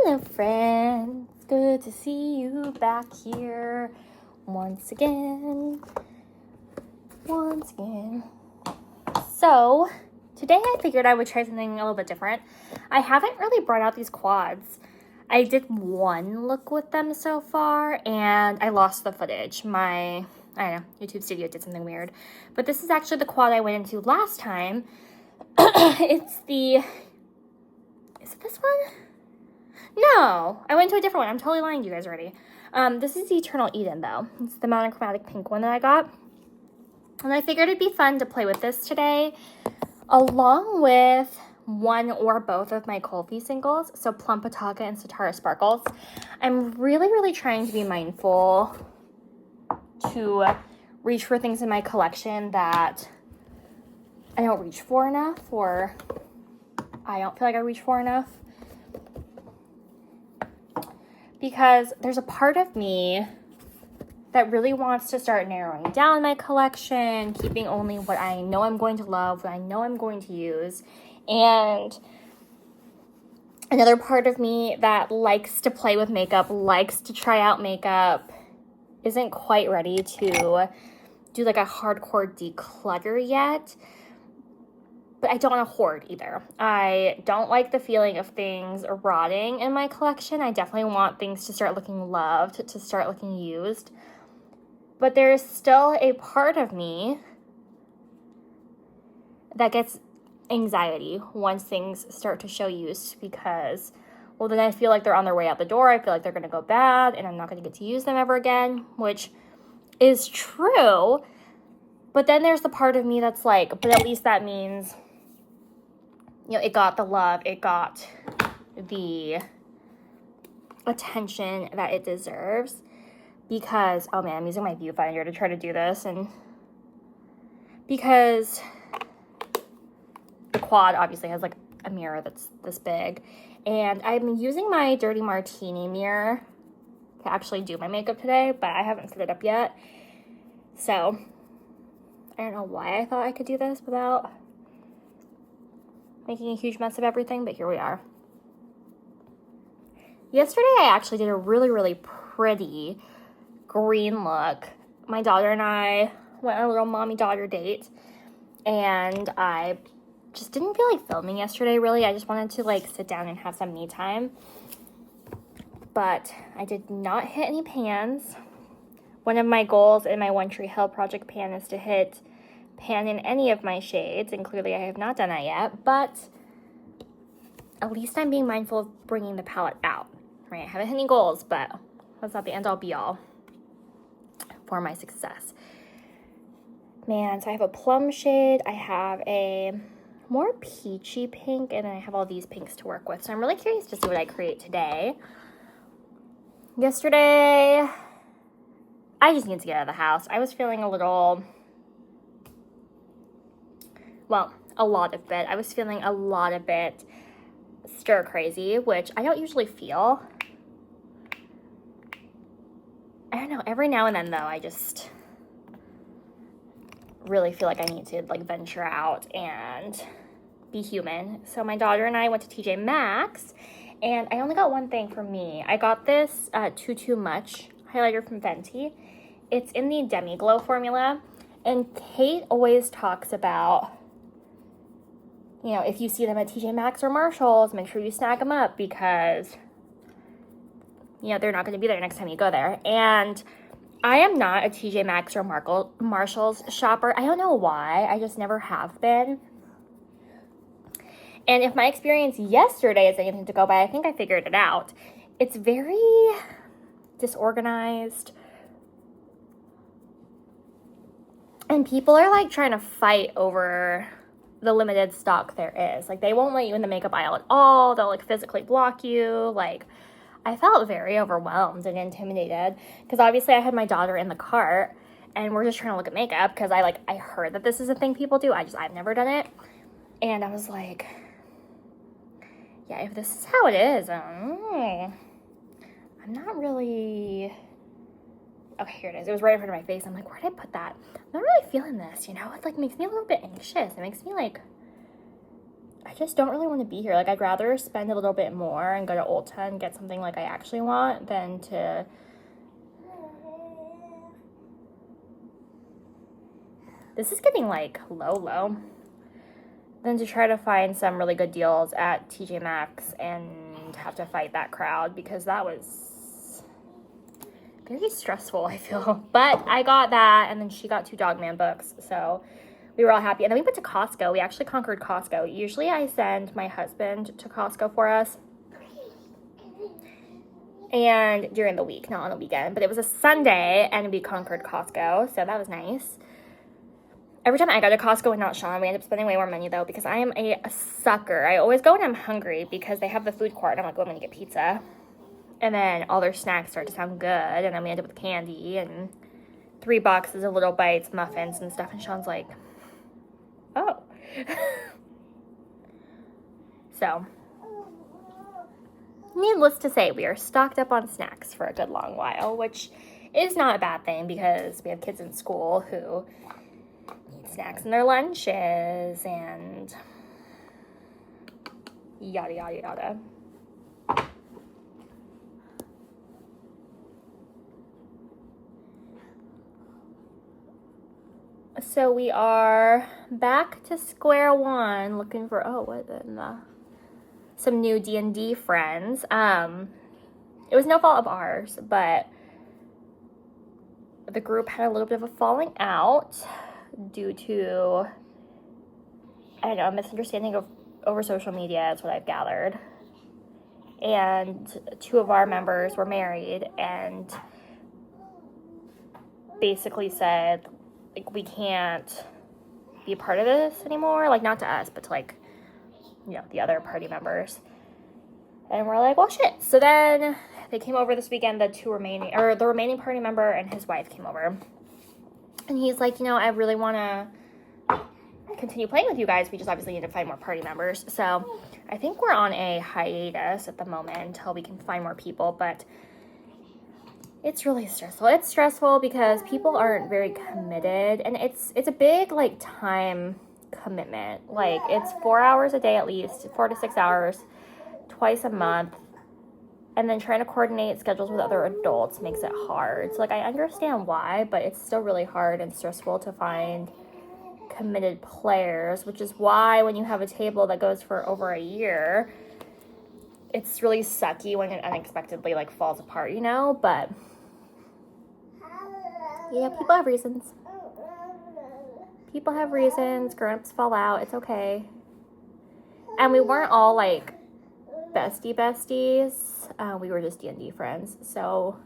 Hello friends, good to see you back here once again. So today I figured I would try something a little bit different. I haven't really brought out these quads. I did one look with them so far and I lost the footage. I don't know, YouTube Studio did something weird. But this is actually the quad I went into last time. Is it this one? No, I went to a different one. I'm totally lying to you guys already. This is the Eternal Eden, though. It's the monochromatic pink one that I got. And I figured it'd be fun to play with this today, along with one or both of my Colby singles, so Plum Pataka and Satara Sparkles. I'm really trying to be mindful to reach for things in my collection that I don't reach for enough, or I don't feel like I reach for enough. Because there's a part of me that really wants to start narrowing down my collection, keeping only what I know I'm going to love, what I know I'm going to use. And another part of me that likes to play with makeup, likes to try out makeup, isn't quite ready to do like a hardcore declutter yet. But I don't want to hoard either. I don't like the feeling of things rotting in my collection. I definitely want things to start looking loved, to start looking used. But there's still a part of me that gets anxiety once things start to show use because, well, then I feel like they're on their way out the door. I feel like they're going to go bad and I'm not going to get to use them ever again, which is true. But then there's the part of me that's like, but at least that means, you know, it got the love, it got the attention that it deserves. Because, oh man, I'm using my viewfinder to try to do this, and because the quad obviously has like a mirror that's this big, and I'm using my Dirty Martini mirror to actually do my makeup today, but I haven't set it up yet. So I don't know why I thought I could do this without making a huge mess of everything, but here we are. Yesterday, I actually did a really pretty green look. My daughter and I went on a little mommy-daughter date, and I just didn't feel like filming yesterday, really. I just wanted to, like, sit down and have some me time. But I did not hit any pans. One of my goals in my One Tree Hill project pan is to hit pan in any of my shades, and clearly I have not done that yet, but at least I'm being mindful of bringing the palette out, right? I haven't hit any goals, but that's not the end-all be-all for my success. Man, so I have a plum shade, I have a more peachy pink, and then I have all these pinks to work with, so I'm really curious to see what I create today. Yesterday, I just need to get out of the house. I was feeling a little, well, a lot of it. I was feeling a lot of it stir crazy, which I don't usually feel. I don't know, every now and then though, I just really feel like I need to like venture out and be human. So my daughter and I went to TJ Maxx, and I only got one thing for me. I got this Too Much highlighter from Fenty. It's in the Demi Glow formula, and Kate always talks about, you know, if you see them at TJ Maxx or Marshalls, make sure you snag them up because, you know, they're not going to be there next time you go there. And I am not a TJ Maxx or Marshalls shopper. I don't know why. I just never have been. And if my experience yesterday is anything to go by, I think I figured it out. It's very disorganized. And people are like trying to fight over the limited stock there is. Like, they won't let you in the makeup aisle at all. They'll like physically block you. Like, I felt very overwhelmed and intimidated because obviously I had my daughter in the cart and we're just trying to look at makeup because I heard that this is a thing people do. I've never done it. And I was like, yeah, if this is how it is, I'm not really, okay, here it is. It was right in front of my face. I'm like, where did I put that? I'm not really feeling this, you know? It like makes me a little bit anxious. It makes me like, I just don't really want to be here. Like, I'd rather spend a little bit more and go to Ulta and get something like I actually want than to... This is getting, like, low. Than to try to find some really good deals at TJ Maxx and have to fight that crowd, because that was very stressful, I feel. But I got that, and then she got 2 Dogman books, so we were all happy. And then we went to Costco. We actually conquered Costco. Usually I send my husband to Costco for us, and during the week, not on the weekend. But it was a Sunday, and we conquered Costco, so that was nice. Every time I go to Costco and not Sean, we end up spending way more money, though, because I am a sucker. I always go when I'm hungry because they have the food court, and I'm like, oh, I'm going to get pizza. And then all their snacks start to sound good, and then we end up with candy and 3 boxes of Little Bites, muffins, and stuff. And Sean's like, oh. So, needless to say, we are stocked up on snacks for a good long while, which is not a bad thing because we have kids in school who need snacks in their lunches and yada, yada, yada. So we are back to square one, looking for, some new D&D friends. It was no fault of ours, but the group had a little bit of a falling out due to, I don't know, a misunderstanding over social media is what I've gathered. And 2 of our members were married and basically said, like, we can't be a part of this anymore. Like, not to us, but to, like, you know, the other party members. And we're like, well, shit. So then they came over this weekend, the remaining party member and his wife came over. And he's like, you know, I really want to continue playing with you guys. We just obviously need to find more party members. So I think we're on a hiatus at the moment until we can find more people, but it's really stressful. It's stressful because people aren't very committed, and it's a big, like, time commitment. Like, it's 4 hours a day at least, 4 to 6 hours, twice a month, and then trying to coordinate schedules with other adults makes it hard. So, like, I understand why, but it's still really hard and stressful to find committed players, which is why when you have a table that goes for over a year, it's really sucky when it unexpectedly, like, falls apart, you know? But yeah, people have reasons. People have reasons. Grown-ups fall out. It's okay. And we weren't all, like, besties. We were just D&D friends. So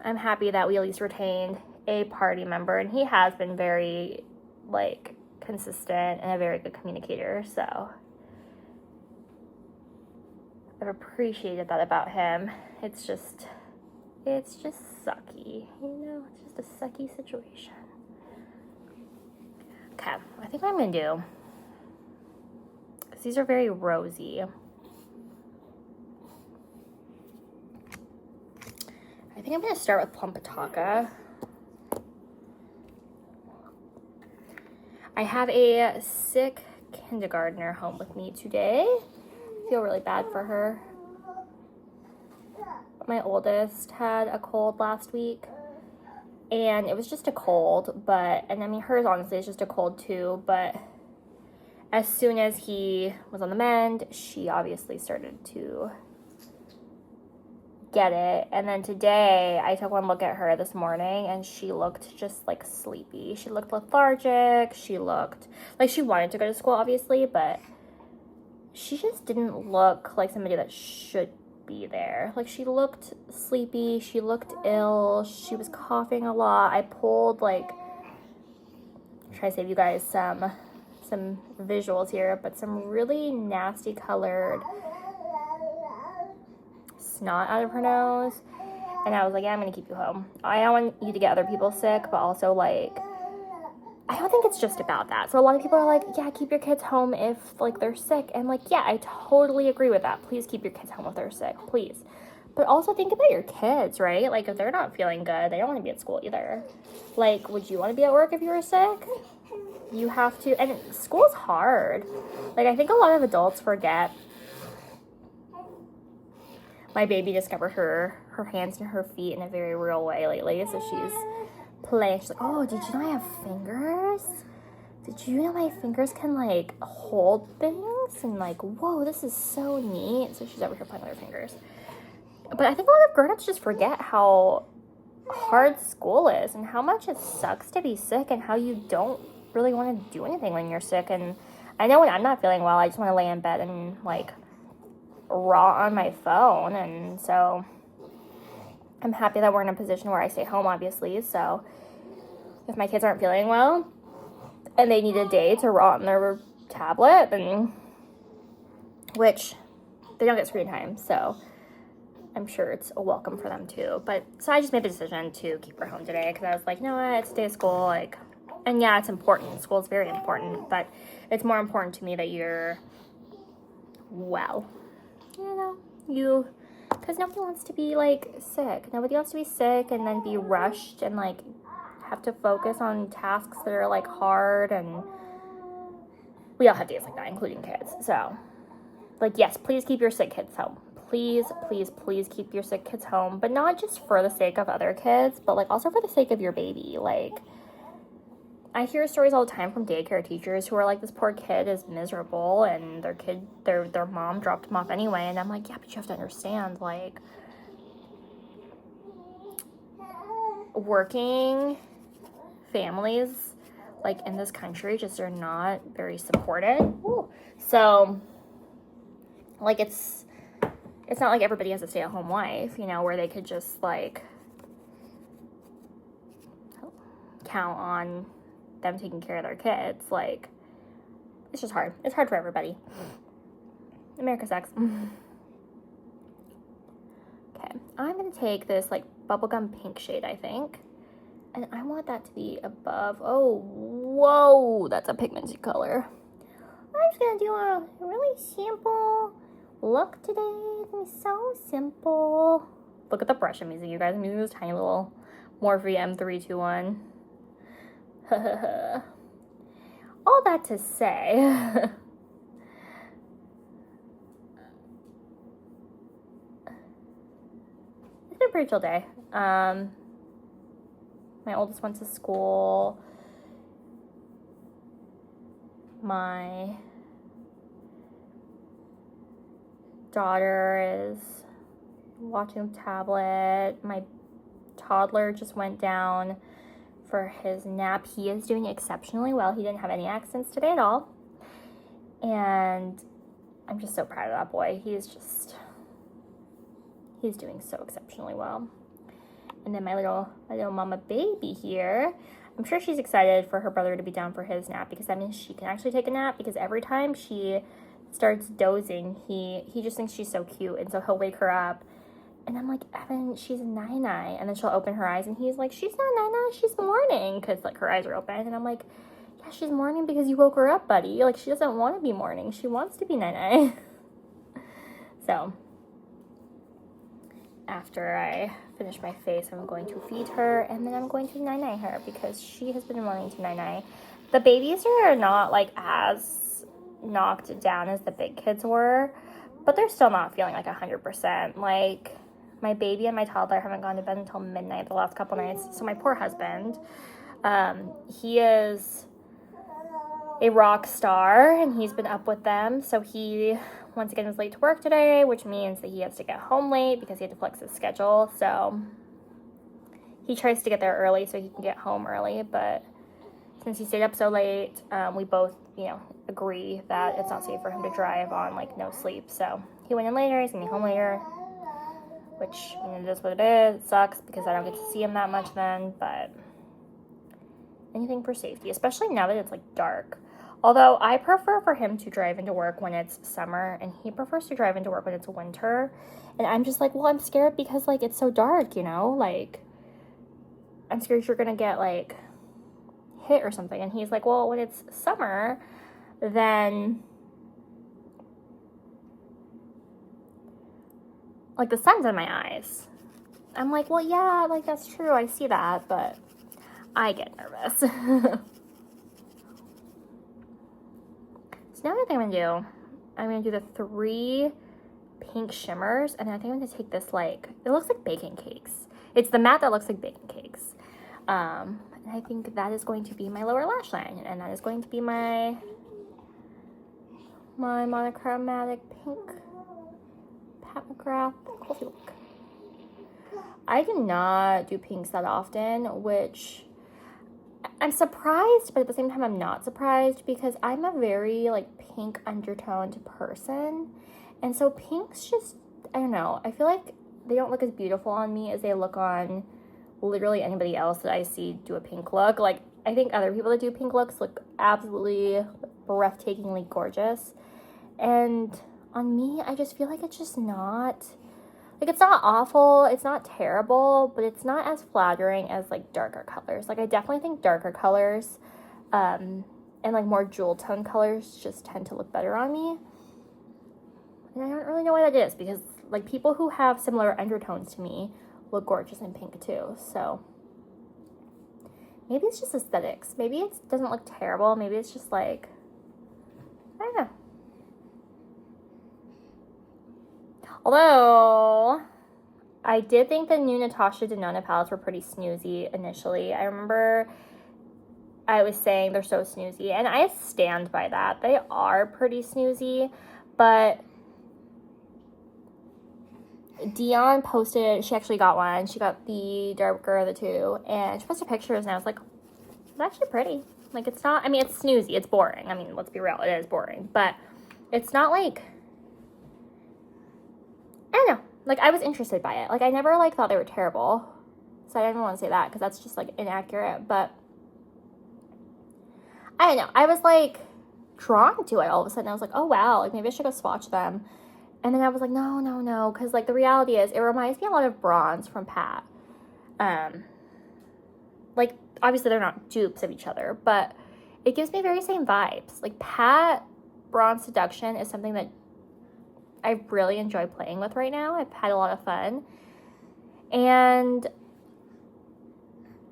I'm happy that we at least retained a party member. And he has been very, like, consistent and a very good communicator. So I've appreciated that about him. It's just sucky, you know? It's just a sucky situation. Okay, I think what I'm gonna do, because these are very rosy, I think I'm gonna start with Plumpataka. I have a sick kindergartner home with me today. I feel really bad for her. My oldest had a cold last week, and it was just a cold, and I mean, hers honestly is just a cold too, but as soon as he was on the mend, she obviously started to get it. And then today, I took one look at her this morning, and she looked just, like, sleepy. She looked lethargic. She looked like she wanted to go to school, obviously, but she just didn't look like somebody that should be there. Like, she looked sleepy, she looked ill, she was coughing a lot. I pulled, like, try to save you guys some visuals here, but some really nasty colored snot out of her nose, and I was like, yeah, I'm gonna keep you home. I don't want you to get other people sick, but also, like, I don't think it's just about that. So a lot of people are like, yeah, keep your kids home if, like, they're sick. And, like, yeah, I totally agree with that. Please keep your kids home if they're sick, please. But also think about your kids, right? Like, if they're not feeling good, they don't want to be at school either. Like, would you want to be at work if you were sick? You have to, and school's hard. Like, I think a lot of adults forget. My baby discovered her hands and her feet in a very real way lately, so she's playing. She's like, oh, did you know I have fingers? Did you know my fingers can, like, hold things? And, like, whoa, this is so neat. So she's over here playing with her fingers. But I think a lot of grown-ups just forget how hard school is and how much it sucks to be sick and how you don't really want to do anything when you're sick. And I know when I'm not feeling well, I just want to lay in bed and, like, rot on my phone. And so I'm happy that we're in a position where I stay home, obviously. So if my kids aren't feeling well and they need a day to rot on their tablet, and which they don't get screen time, so I'm sure it's a welcome for them too. But so I just made the decision to keep her home today because I was like, you know what, it's a day of school, like, and yeah, it's important. School is very important, but it's more important to me that you're well, because nobody wants to be, like, sick. Nobody wants to be sick and then be rushed and, like, have to focus on tasks that are, like, hard, and we all have days like that, including kids. So, like, yes, please keep your sick kids home. Please, please, please keep your sick kids home, but not just for the sake of other kids, but, like, also for the sake of your baby. Like, I hear stories all the time from daycare teachers who are like, this poor kid is miserable and their mom dropped him off anyway. And I'm like, yeah, but you have to understand, like, working families, like, in this country just are not very supported. Ooh. So, like, it's not like everybody has a stay-at-home wife, where they could just, like, count on them taking care of their kids. Like, it's just hard. It's hard for everybody. America sucks. Okay, I'm gonna take this, like, bubblegum pink shade, I think, and I want that to be above. Oh, whoa, that's a pigmented color. I'm just gonna do a really simple look today. It's gonna be so simple. Look at the brush I'm using, you guys. I'm using this tiny little Morphe M321. All that to say, it's been a pretty chill day. My oldest went to school. My daughter is watching the tablet. My toddler just went down for his nap. He is doing exceptionally well. He didn't have any accents today at all. And I'm just so proud of that boy. He's doing so exceptionally well. And then my little mama baby here, I'm sure she's excited for her brother to be down for his nap, because that means she can actually take a nap, because every time she starts dozing, he just thinks she's so cute, and so he'll wake her up. And I'm like, Evan, she's Nai-Nai. And then she'll open her eyes, and he's like, she's not Nai-Nai, she's mourning. Because, like, her eyes are open. And I'm like, yeah, she's mourning because you woke her up, buddy. Like, she doesn't want to be mourning. She wants to be Nai-Nai. So, after I finish my face, I'm going to feed her. And then I'm going to Nai-Nai her, because she has been wanting to Nai-Nai. The babies are not, like, as knocked down as the big kids were. But they're still not feeling, like, 100%. Like, my baby and my toddler haven't gone to bed until midnight the last couple nights. So my poor husband, he is a rock star, and he's been up with them. So he, once again, was late to work today, which means that he has to get home late because he had to flex his schedule. So he tries to get there early so he can get home early. But since he stayed up so late, we both, agree that it's not safe for him to drive on, like, no sleep. So he went in later. He's going to be home later. Which, it is what it is. It sucks because I don't get to see him that much then, but anything for safety, especially now that it's, like, dark. Although I prefer for him to drive into work when it's summer, and he prefers to drive into work when it's winter. And I'm just like, well, I'm scared because, like, it's so dark, like, I'm scared you're gonna get, like, hit or something. And he's like, well, when it's summer, then like the sun's in my eyes. I'm like, well, yeah, like that's true. I see that, but I get nervous. So now what I'm gonna do the 3 pink shimmers, and I think I'm gonna take this, like, it looks like baking cakes. It's the matte that looks like baking cakes. And I think that is going to be my lower lash line, and that is going to be my monochromatic pink Pat McGrath coffee look. I do not do pinks that often, which I'm surprised, but at the same time I'm not surprised, because I'm a very like pink undertoned person, and so pinks just, I don't know, I feel like they don't look as beautiful on me as they look on literally anybody else that I see do a pink look. Like, I think other people that do pink looks look absolutely breathtakingly gorgeous, and on me I just feel like it's just not, like, it's not awful, it's not terrible, but it's not as flattering as like darker colors. Like, I definitely think darker colors and like more jewel tone colors just tend to look better on me, and I don't really know why that is, because like people who have similar undertones to me look gorgeous in pink too. So maybe it's just aesthetics. Maybe it doesn't look terrible. Maybe it's just like, I don't know. Although I did think the new Natasha Denona palettes were pretty snoozy initially. I remember I was saying they're so snoozy, and I stand by that. They are pretty snoozy, but Dion posted, she actually got one. She got the darker of the two, and she posted pictures, and I was like, it's actually pretty. Like, it's not, I mean, it's snoozy, it's boring. I mean, let's be real, it is boring, but it's not like, I don't know, like, I was interested by it. Like, I never, like, thought they were terrible, so I didn't want to say that, because that's just, like, inaccurate, but I don't know, I was, like, drawn to it all of a sudden. I was like, oh, wow, like, maybe I should go swatch them. And then I was like, no, because, like, the reality is, it reminds me a lot of Bronze from Pat. Like, obviously, they're not dupes of each other, but it gives me very same vibes. Like, Pat Bronze Seduction is something that I really enjoy playing with right now. I've had a lot of fun. And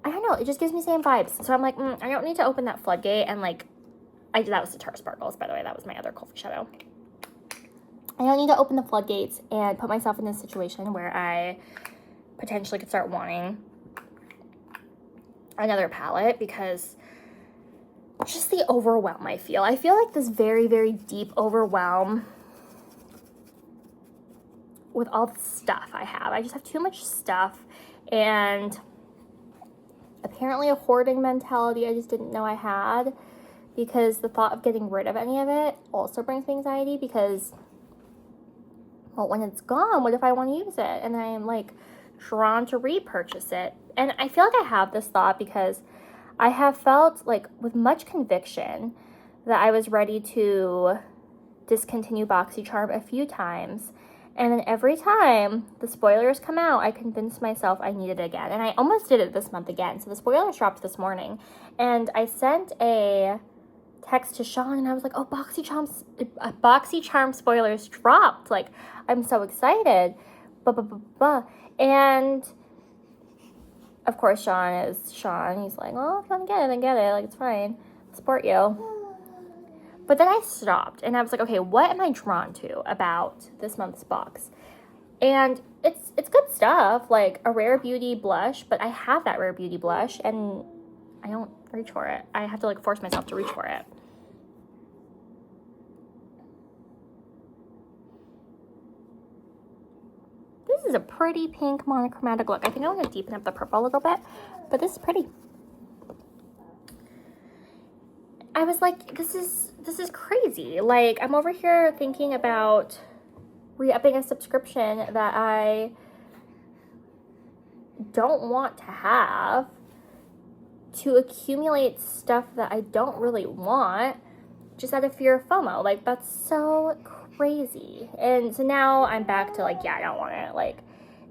I don't know, it just gives me same vibes. So I'm like, I don't need to open that floodgate. And, like, that was the Tara Sparkles, by the way. That was my other coffee shadow. I don't need to open the floodgates and put myself in a situation where I potentially could start wanting another palette, because just the overwhelm I feel like this very, very deep overwhelm with all the stuff I have. I just have too much stuff, and apparently a hoarding mentality I just didn't know I had, because the thought of getting rid of any of it also brings me anxiety, because, well, when it's gone, what if I want to use it? And I'm like drawn to repurchase it. And I feel like I have this thought because I have felt like with much conviction that I was ready to discontinue BoxyCharm a few times. And then every time the spoilers come out, I convince myself I need it again. And I almost did it this month again. So the spoilers dropped this morning. And I sent a text to Sean, and I was like, oh, BoxyCharm spoilers dropped. Like, I'm so excited. And of course, Sean is Sean. He's like, oh, if you want to get it, then get it. Like, it's fine. I'll support you. But then I stopped, and I was like, okay, what am I drawn to about this month's box? And it's good stuff, like a Rare Beauty blush, but I have that Rare Beauty blush, and I don't reach for it. I have to, like, force myself to reach for it. This is a pretty pink monochromatic look. I think I'm going to deepen up the purple a little bit, but this is pretty. I was like, this is crazy. Like, I'm over here thinking about re-upping a subscription that I don't want to have, to accumulate stuff that I don't really want, just out of fear of FOMO. Like, that's so crazy. And so now I'm back to, like, yeah, I don't want it. Like,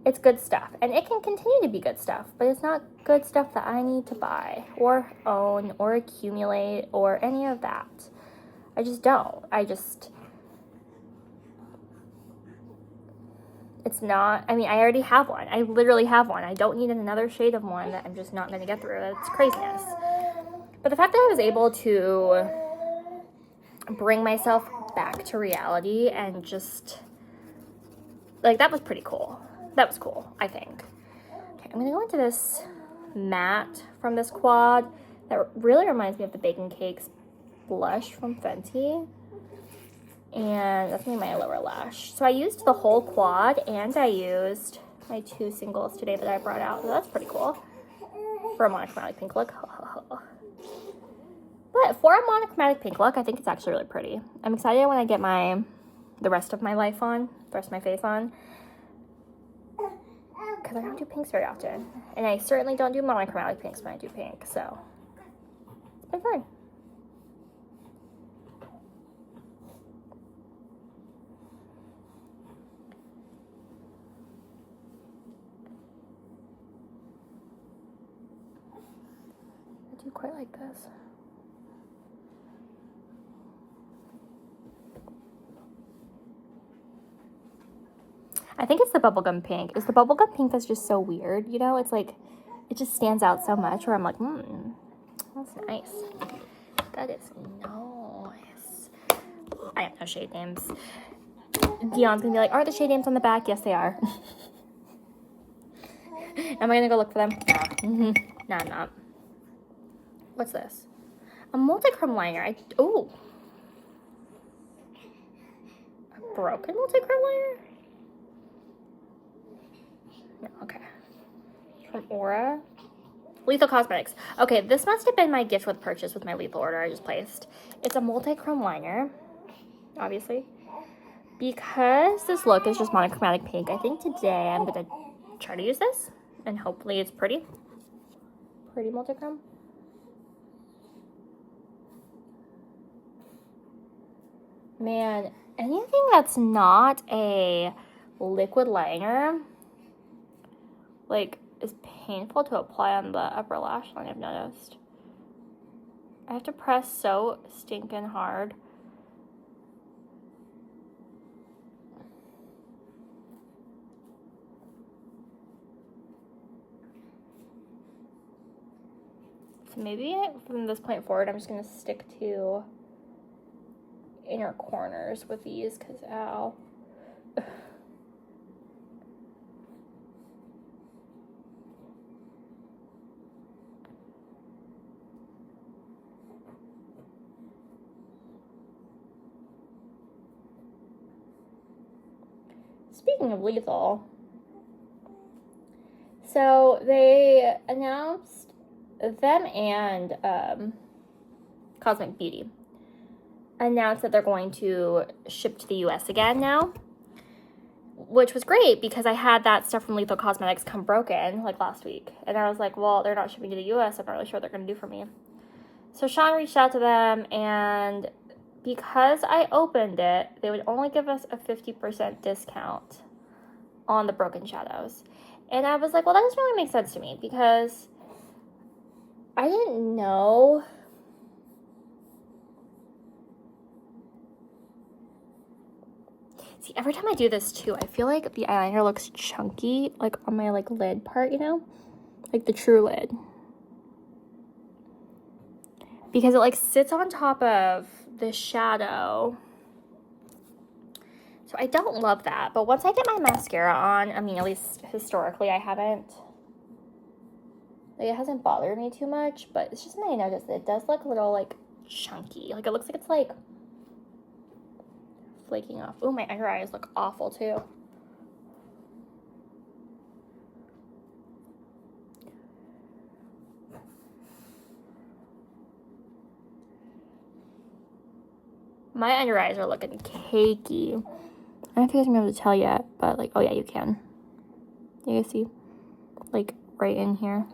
it's good stuff, and it can continue to be good stuff, but it's not good stuff that I need to buy or own or accumulate or any of that. I just don't. It's not, I mean, I already have one. I literally have one. I don't need another shade of one that I'm just not going to get through. It's craziness. But the fact that I was able to bring myself back to reality and just, like, that was pretty cool. That was cool, I think. Okay, I'm going to go into this matte from this quad that really reminds me of the Bacon Cakes blush from Fenty. And that's gonna be my lower lash. So I used the whole quad and I used my 2 singles today that I brought out. So that's pretty cool for a monochromatic pink look. But for a monochromatic pink look, I think it's actually really pretty. I'm excited when I get the rest of my life on, the rest of my face on. Because I don't do pinks very often. And I certainly don't do monochromatic pinks when I do pink. So it's been fun. I do quite like this. I think it's the bubblegum pink. It's the bubblegum pink that's just so weird, you know? It's like, it just stands out so much where I'm like, that's nice. That is nice. I have no shade names. Dion's gonna be like, are the shade names on the back? Yes, they are. Am I gonna go look for them? No. No, I'm not. What's this? A multi-chrome liner. Oh. A broken multi-chrome liner? No, okay. From Aura. Lethal Cosmetics. Okay, this must have been my gift with purchase with my Lethal order I just placed. It's a multi-chrome liner, obviously. Because this look is just monochromatic pink, I think today I'm gonna try to use this. And hopefully it's pretty. Pretty multi-chrome. Man, anything that's not a liquid liner, like, is painful to apply on the upper lash line, I've noticed. I have to press so stinking hard. So maybe from this point forward, I'm just going to stick to inner corners with these, because ow. Speaking of Lethal, so they announced, them and Cosmic Beauty announced that they're going to ship to the US again now, which was great because I had that stuff from Lethal Cosmetics come broken like last week, and I was like, well, they're not shipping to the US, I'm not really sure what they're going to do for me. So Sean reached out to them, and because I opened it, they would only give us a 50% discount on the broken shadows. And I was like, well, that doesn't really make sense to me because I didn't know. See, every time I do this too, I feel like the eyeliner looks chunky, like on my like lid part, you know? Like the true lid. Because it like sits on top of the shadow. So I don't love that. But once I get my mascara on, I mean, at least historically, I haven't, like, it hasn't bothered me too much. But it's just something I noticed that it does look a little, like, chunky. Like, it looks like it's, like, flaking off. Oh, my under eyes look awful, too. My under eyes are looking cakey. I don't know if you guys can be able to tell yet, but like, oh yeah, you can. You guys see? Like, right in here.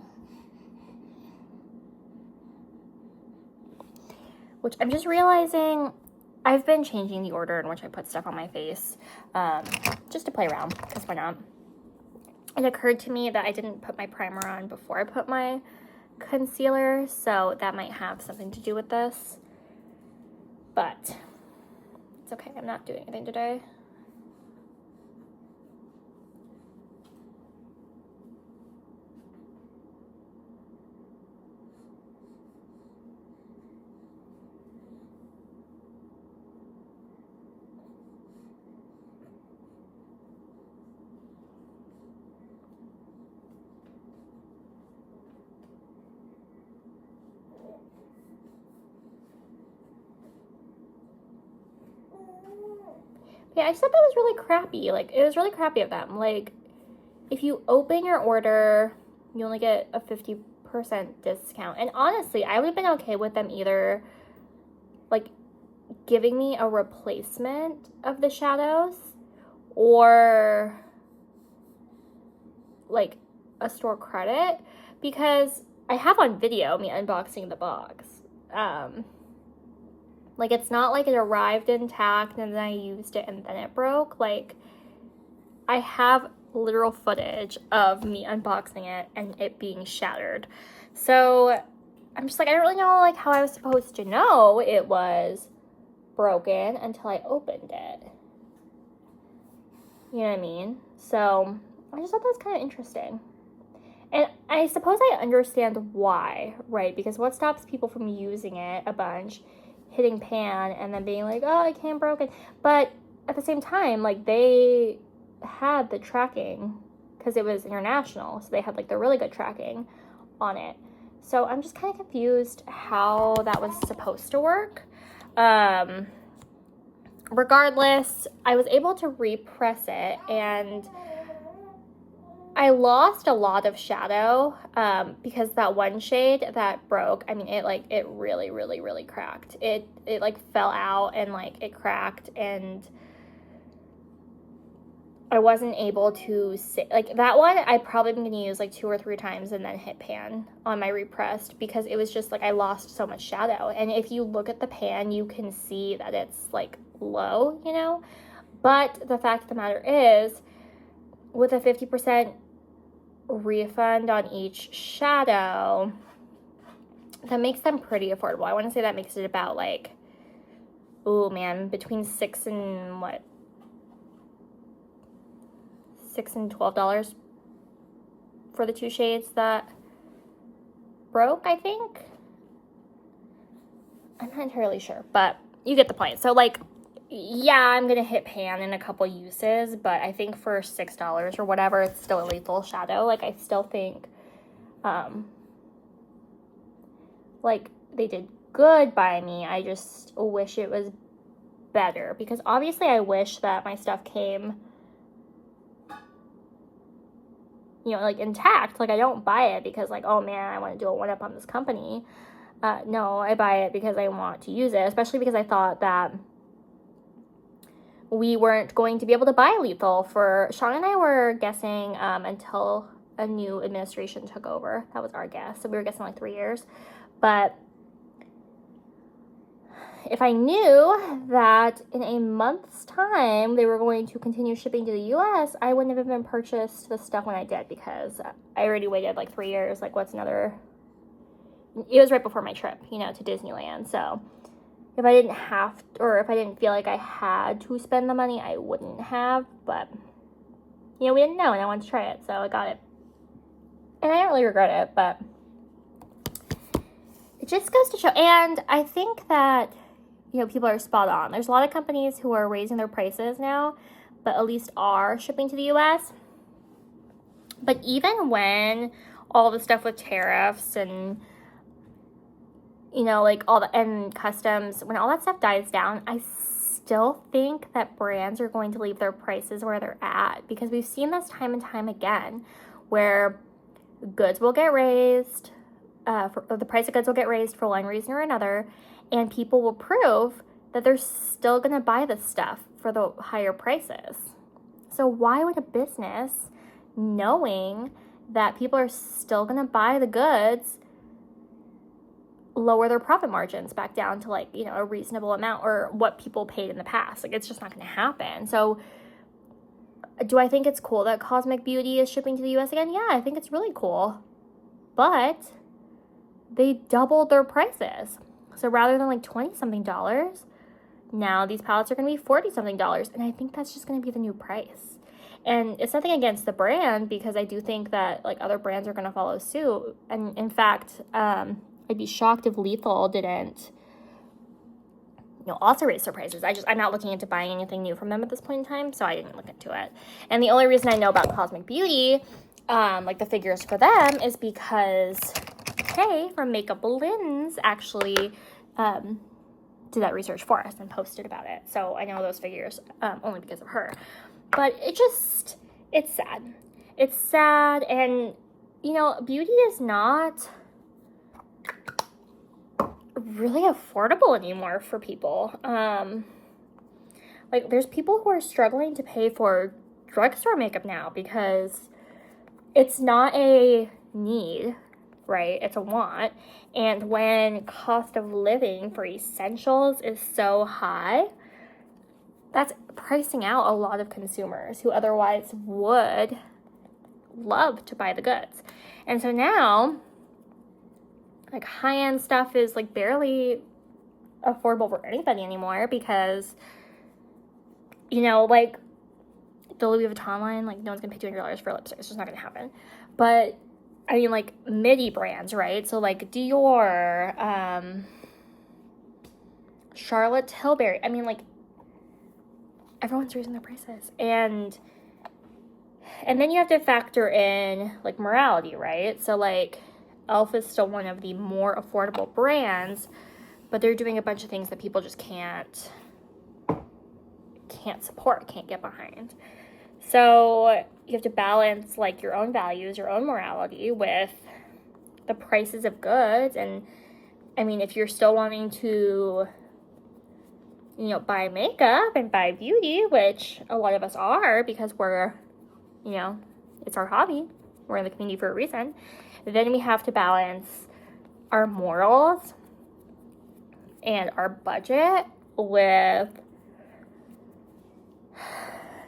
Which I'm just realizing I've been changing the order in which I put stuff on my face, just to play around, because why not? It occurred to me that I didn't put my primer on before I put my concealer, so that might have something to do with this. But it's okay, I'm not doing anything today. Yeah, I just thought that was really crappy. Like, it was really crappy of them. Like, if you open your order, you only get a 50% discount. And honestly, I would have been okay with them either, like, giving me a replacement of the shadows or, like, a store credit, because I have on video me unboxing the box. Like, it's not like it arrived intact and then I used it and then it broke. Like, I have literal footage of me unboxing it and it being shattered. So I'm just like, I don't really know, like, how I was supposed to know it was broken until I opened it. You know what I mean? So I just thought that was kind of interesting. And I suppose I understand why, right? Because what stops people from using it a bunch, hitting pan, and then being like, oh, it came broken? But at the same time, like, they had the tracking because it was international. So they had, like, the really good tracking on it. So I'm just kind of confused how that was supposed to work. Regardless, I was able to repress it, and I lost a lot of shadow because that one shade that broke, I mean, it really, really, really cracked. It like fell out and like it cracked, and I wasn't able to sit, like, that one I probably been gonna use like 2 or 3 times and then hit pan on my repressed, because it was just like I lost so much shadow. And if you look at the pan, you can see that it's like low, you know. But the fact of the matter is, with a 50% refund on each shadow, that makes them pretty affordable. I want to say that makes it about like, oh man, between $6 and $12 for the 2 shades that broke, I think. I'm not entirely sure, but you get the point. So, like, yeah, I'm gonna hit pan in a couple uses, but I think for $6 or whatever, it's still a lethal shadow. Like, I still think, like, they did good by me. I just wish it was better, because obviously I wish that my stuff came, you know, like, intact. Like, I don't buy it because, like, oh man, I want to do a one-up on this company. No, I buy it because I want to use it, especially because I thought that we weren't going to be able to buy lethal for, Sean and I were guessing until a new administration took over. That was our guess. So we were guessing like 3 years. But if I knew that in a month's time they were going to continue shipping to the US, I wouldn't have even purchased the stuff when I did, because I already waited like 3 years. Like, what's another? It was right before my trip, you know, to Disneyland. So if I didn't have to, or if I didn't feel like I had to spend the money, I wouldn't have. But, you know, we didn't know, and I wanted to try it, so I got it. And I don't really regret it, but it just goes to show. And I think that, you know, people are spot on. There's a lot of companies who are raising their prices now, but at least are shipping to the US. But even when all the stuff with tariffs and, you know, like, all the, and customs, when all that stuff dies down, I still think that brands are going to leave their prices where they're at, because we've seen this time and time again, where goods will get raised, the price of goods will get raised for one reason or another, and people will prove that they're still going to buy this stuff for the higher prices. So why would a business, knowing that people are still going to buy the goods, lower their profit margins back down to, like, you know, a reasonable amount, or what people paid in the past? Like, it's just not going to happen. So do I think it's cool that Cosmic Beauty is shipping to the US again? Yeah, I think it's really cool. But they doubled their prices. So rather than like $20-something, now these palettes are going to be $40-something. And I think that's just going to be the new price. And it's nothing against the brand, because I do think that, like, other brands are going to follow suit. And in fact, I'd be shocked if Lethal didn't, you know, also raise their prices. I'm not looking into buying anything new from them at this point in time, so I didn't look into it. And the only reason I know about Cosmic Beauty, like the figures for them, is because Kay from Makeup Balloons actually did that research for us and posted about it. So I know those figures only because of her. But it's sad. It's sad, and, you know, beauty is not really affordable anymore for people. Like, there's people who are struggling to pay for drugstore makeup now because it's not a need, right? It's a want. And when cost of living for essentials is so high, that's pricing out a lot of consumers who otherwise would love to buy the goods. And so now, like, high-end stuff is, like, barely affordable for anybody anymore because, you know, like, the Louis Vuitton line, like, no one's gonna pay $200 for lipstick. It's just not gonna happen. But, I mean, like, midi brands, right? So, like, Dior, Charlotte Tilbury. I mean, like, everyone's raising their prices. And then you have to factor in, like, morality, right? So, like, e.l.f. is still one of the more affordable brands, but they're doing a bunch of things that people just can't support, can't get behind. So you have to balance, like, your own values, your own morality with the prices of goods. And, I mean, if you're still wanting to, you know, buy makeup and buy beauty, which a lot of us are because we're, you know, it's our hobby, we're in the community for a reason, then we have to balance our morals and our budget with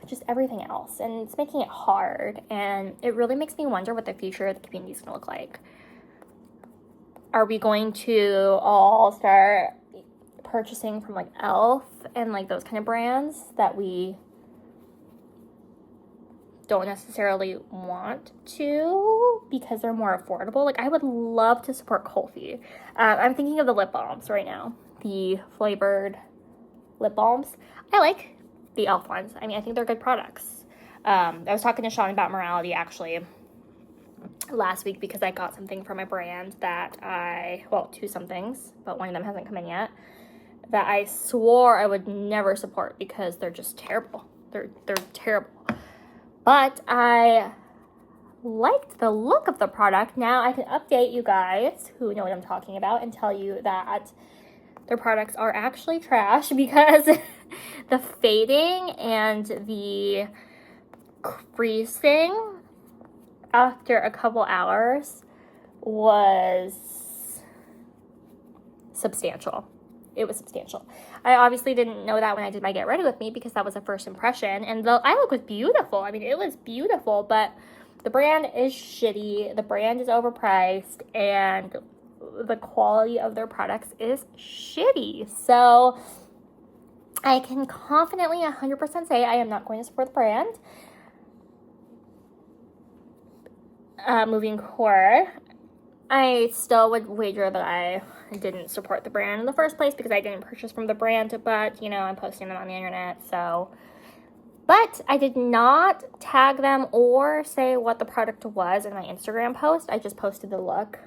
just everything else. And it's making it hard. And it really makes me wonder what the future of the community is going to look like. Are we going to all start purchasing from, like, e.l.f. and, like, those kind of brands that we don't necessarily want to because they're more affordable? Like, I would love to support Colfi. I'm thinking of the lip balms right now, the flavored lip balms. I like the e.l.f. ones. I mean, I think they're good products. I was talking to Sean about morality actually last week because I got something from a brand that two somethings, but one of them hasn't come in yet, that I swore I would never support because they're just terrible. They're terrible. But I liked the look of the product. Now I can update you guys who know what I'm talking about and tell you that their products are actually trash because the fading and the creasing after a couple hours was substantial. It was substantial. I obviously didn't know that when I did my Get Ready With Me because that was a first impression. And the eye look was beautiful. I mean, it was beautiful, but the brand is shitty. The brand is overpriced. And the quality of their products is shitty. So I can confidently 100% say I am not going to support the brand moving forward. I still would wager that I didn't support the brand in the first place because I didn't purchase from the brand, but, you know, I'm posting them on the internet, so. But I did not tag them or say what the product was in my Instagram post. I just posted the look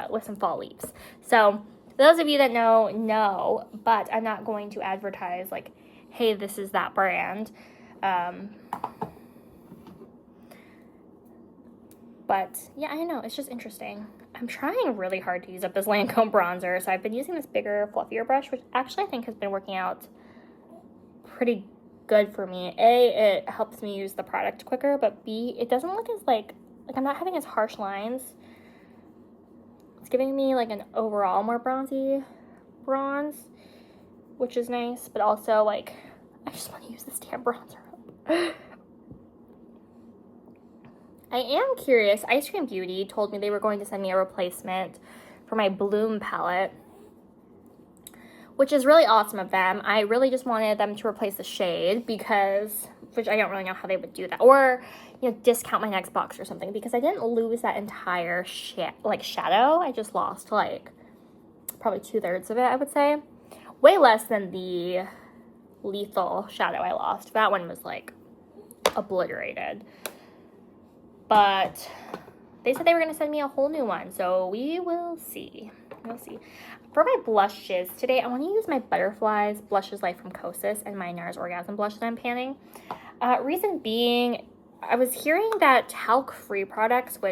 with some fall leaves. So those of you that know, but I'm not going to advertise, like, hey, this is that brand. But, yeah, I don't know. It's just interesting. I'm trying really hard to use up this Lancome bronzer. So I've been using this bigger, fluffier brush, which actually I think has been working out pretty good for me. A, it helps me use the product quicker. But B, it doesn't look as, like I'm not having as harsh lines. It's giving me, like, an overall more bronzy bronze, which is nice. But also, like, I just want to use this damn bronzer up. I am curious. Ice Cream Beauty told me they were going to send me a replacement for my Bloom palette, which is really awesome of them. I really just wanted them to replace the shade because, which I don't really know how they would do that, or, you know, discount my next box or something, because I didn't lose that entire shadow. I just lost, like, probably 2/3 of it, I would say. Way less than the Lethal shadow I lost. That one was, like, obliterated. But they said they were going to send me a whole new one, so we will see. You'll see. For my blushes today, I want to use my Butterflies Blushes Light from Kosas and my NARS Orgasm blush that I'm panning. Reason being, I was hearing that talc-free products, which